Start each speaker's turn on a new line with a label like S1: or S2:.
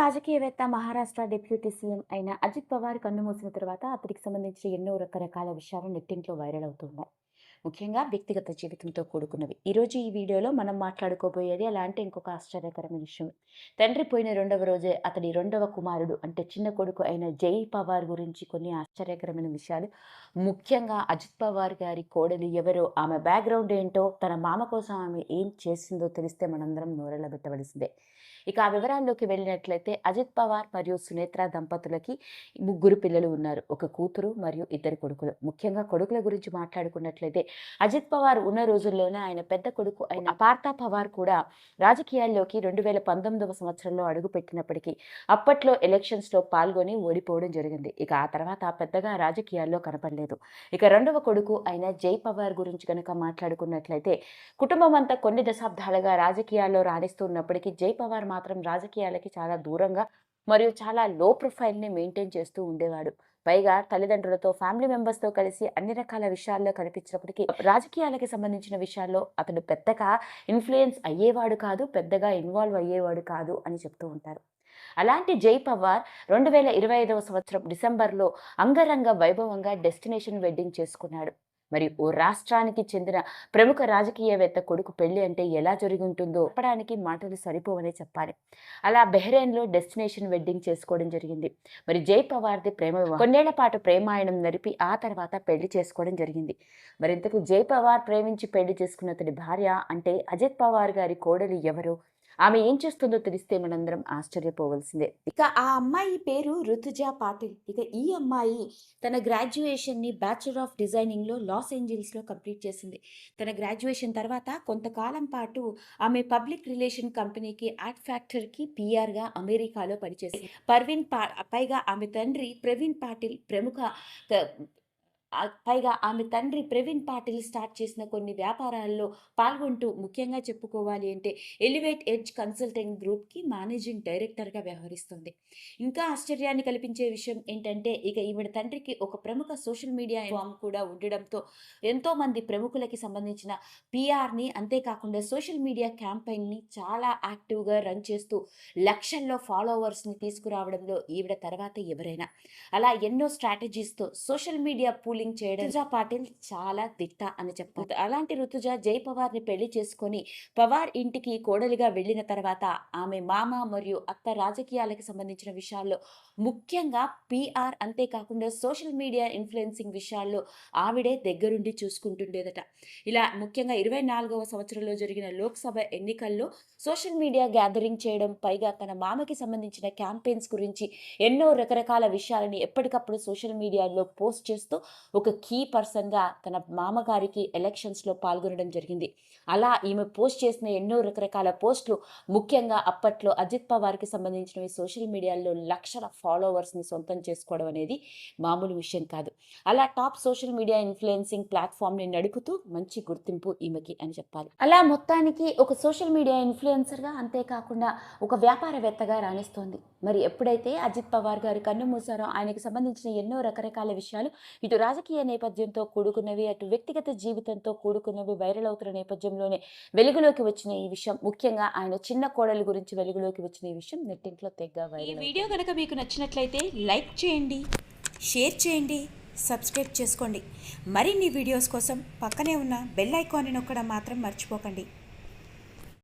S1: రాజకీయవేత్త, Maharashtra deputy CM అయిన అజిత్ పవార్ కన్నుమూసిన తర్వాత అతడికి సంబంధించిన ఎన్నో రకరకాల విషయాలు నెట్టింట్లో వైరల్ అవుతున్నాయి. ముఖ్యంగా వ్యక్తిగత జీవితంతో కూడుకున్నవి. ఈరోజు ఈ వీడియోలో మనం మాట్లాడుకోబోయేది అలాంటి ఇంకొక ఆశ్చర్యకరమైన విషయం. తండ్రి పోయిన రెండవ రోజే అతడి రెండవ కుమారుడు అంటే చిన్న కొడుకు అయిన జై పవార్ గురించి కొన్ని ఆశ్చర్యకరమైన విషయాలు. ముఖ్యంగా అజిత్ పవార్ గారి కోడలు ఎవరో, ఆమె బ్యాక్గ్రౌండ్ ఏంటో, తన మామ కోసం ఆమె ఏం చేసిందో తెలిస్తే మనందరం నోరెళ్ళబెట్టవలసిందే. ఇక ఆ వివరాల్లోకి వెళ్ళినట్లయితే అజిత్ పవార్ మరియు సునేత్ర దంపతులకి ముగ్గురు పిల్లలు ఉన్నారు. ఒక కూతురు మరియు ఇద్దరు కొడుకులు. ముఖ్యంగా కొడుకుల గురించి మాట్లాడుకున్నట్లయితే అజిత్ పవార్ ఉన్న రోజుల్లోనే ఆయన పెద్ద కొడుకు అయిన పార్థ పవార్ కూడా రాజకీయాల్లోకి 2019వ సంవత్సరంలో అడుగుపెట్టినప్పటికీ అప్పట్లో ఎలక్షన్స్లో పాల్గొని ఓడిపోవడం జరిగింది. ఇక ఆ తర్వాత పెద్దగా రాజకీయాల్లో కనపడలేదు. ఇక రెండవ కొడుకు అయిన జై పవార్ గురించి కనుక మాట్లాడుకున్నట్లయితే కుటుంబం అంతా కొన్ని దశాబ్దాలుగా రాజకీయాల్లో రాణిస్తున్నప్పటికీ జై పవార్ మాత్రం రాజకీయాలకి చాలా దూరంగా మరియు చాలా లో ప్రొఫైల్ని మెయింటైన్ చేస్తూ ఉండేవాడు. పైగా తల్లిదండ్రులతో, ఫ్యామిలీ మెంబర్స్తో కలిసి అన్ని రకాల విషయాల్లో కనిపించినప్పటికీ రాజకీయాలకి సంబంధించిన విషయాల్లో అతడు పెద్దగా ఇన్ఫ్లుయెన్స్ అయ్యేవాడు కాదు, పెద్దగా ఇన్వాల్వ్ అయ్యేవాడు కాదు అని చెప్తూ ఉంటారు. అలాంటి జై పవార్ 2025వ సంవత్సరం డిసెంబర్లో అంగరంగ వైభవంగా డెస్టినేషన్ వెడ్డింగ్ చేసుకున్నాడు. మరి ఓ రాష్ట్రానికి చెందిన ప్రముఖ రాజకీయవేత్త కొడుకు పెళ్లి అంటే ఎలా జరిగి ఉంటుందో చెప్పడానికి మాటలు సరిపోవనే చెప్పాలి. అలా బెహ్రెయిన్లో డెస్టినేషన్ వెడ్డింగ్ చేసుకోవడం జరిగింది. మరి జై పవార్ది ప్రేమ వివాహం. కొన్నేళ్ల పాటు ప్రేమాయణం నడిపి ఆ తర్వాత పెళ్లి చేసుకోవడం జరిగింది. మరి ఇంతకు జై పవార్ ప్రేమించి పెళ్లి చేసుకున్న అతడి భార్య అంటే అజిత్ పవార్ గారి కోడలు ఎవరు, ఆమె ఏం చేస్తుందో తెలిస్తే మనందరం ఆశ్చర్యపోవలసిందే. ఇక ఆ అమ్మాయి పేరు రుతుజా పాటిల్. ఇక ఈ అమ్మాయి తన గ్రాడ్యుయేషన్ని బ్యాచులర్ ఆఫ్ డిజైనింగ్లో లాస్ ఏంజల్స్లో కంప్లీట్ చేసింది. తన గ్రాడ్యుయేషన్ తర్వాత కొంతకాలం పాటు ఆమె పబ్లిక్ రిలేషన్ కంపెనీకి యాడ్ ఫ్యాక్టర్కి పిఆర్గా అమెరికాలో పనిచేసింది. పైగా ఆమె తండ్రి ప్రవీణ్ పాటిల్ ప్రవీణ్ పాటిల్ స్టార్ట్ చేసిన కొన్ని వ్యాపారాల్లో పాల్గొంటూ ముఖ్యంగా చెప్పుకోవాలి అంటే ఎలివేట్ ఎడ్జ్ కన్సల్టింగ్ గ్రూప్కి మేనేజింగ్ డైరెక్టర్గా వ్యవహరిస్తుంది. ఇంకా ఆశ్చర్యాన్ని కల్పించే విషయం ఏంటంటే ఇక ఈవిడ తండ్రికి ఒక ప్రముఖ సోషల్ మీడియా ఫామ్ కూడా ఉండడంతో ఎంతోమంది ప్రముఖులకి సంబంధించిన పిఆర్ని, అంతేకాకుండా సోషల్ మీడియా క్యాంపెయిన్ని చాలా యాక్టివ్గా రన్ చేస్తూ లక్షల్లో ఫాలోవర్స్ని తీసుకురావడంలో ఈవిడ తర్వాత ఎవరైనా. అలా ఎన్నో స్ట్రాటజీస్తో సోషల్ మీడియా చేయడం రుతుజా పాటిల్ చాలా దిట్ట అని చెప్పారు. అలాంటి రుతుజా జై పవార్ని పెళ్లి చేసుకొని పవార్ ఇంటికి కోడలిగా వెళ్ళిన తర్వాత ఆమె మామ మరియు అత్త రాజకీయాలకు సంబంధించిన విషయాల్లో, ముఖ్యంగా పిఆర్, అంతేకాకుండా సోషల్ మీడియా ఇన్ఫ్లుయెన్సింగ్ విషయాల్లో ఆవిడే దగ్గరుండి చూసుకుంటుండేదట. ఇలా ముఖ్యంగా 24వ సంవత్సరంలో జరిగిన లోక్సభ ఎన్నికల్లో సోషల్ మీడియా గ్యాదరింగ్ చేయడం, పైగా తన మామకి సంబంధించిన క్యాంపెయిన్స్ గురించి ఎన్నో రకరకాల విషయాలని ఎప్పటికప్పుడు సోషల్ మీడియాలో పోస్ట్ చేస్తూ ఒక కీ పర్సన్గా తన మామగారికి ఎలక్షన్స్లో పాల్గొనడం జరిగింది. అలా ఈమె పోస్ట్ చేసిన ఎన్నో రకరకాల పోస్టులు ముఖ్యంగా అప్పట్లో అజిత్ పవార్కి సంబంధించినవి సోషల్ మీడియాలో లక్షల ఫాలోవర్స్ని సొంతం చేసుకోవడం అనేది మామూలు విషయం కాదు. అలా టాప్ సోషల్ మీడియా ఇన్ఫ్లుయెన్సింగ్ ప్లాట్ఫామ్ని నడుపుతూ మంచి గుర్తింపు ఈమెకి అని చెప్పాలి. అలా మొత్తానికి ఒక సోషల్ మీడియా ఇన్ఫ్లుయెన్సర్గా, అంతేకాకుండా ఒక వ్యాపారవేత్తగా రాణిస్తోంది. మరి ఎప్పుడైతే అజిత్ పవార్ గారు కన్ను మూసారో ఆయనకు సంబంధించిన ఎన్నో రకరకాల విషయాలు ఇటు రాజకీయ నేపథ్యంతో కూడుకున్నవి, అటు వ్యక్తిగత జీవితంతో కూడుకున్నవి వైరల్ అవుతున్న నేపథ్యంలోనే వెలుగులోకి వచ్చిన ఈ విషయం, ముఖ్యంగా ఆయన చిన్న కోడలి గురించి వెలుగులోకి వచ్చిన ఈ విషయం నెట్టింట్లో తెగ వైరల్. ఈ వీడియో కనుక మీకు నచ్చినట్లయితే లైక్ చేయండి, షేర్ చేయండి, సబ్స్క్రైబ్ చేసుకోండి. మరిన్ని వీడియోస్ కోసం పక్కనే ఉన్న బెల్ ఐకాన్ని నొక్కడం మాత్రం మర్చిపోకండి.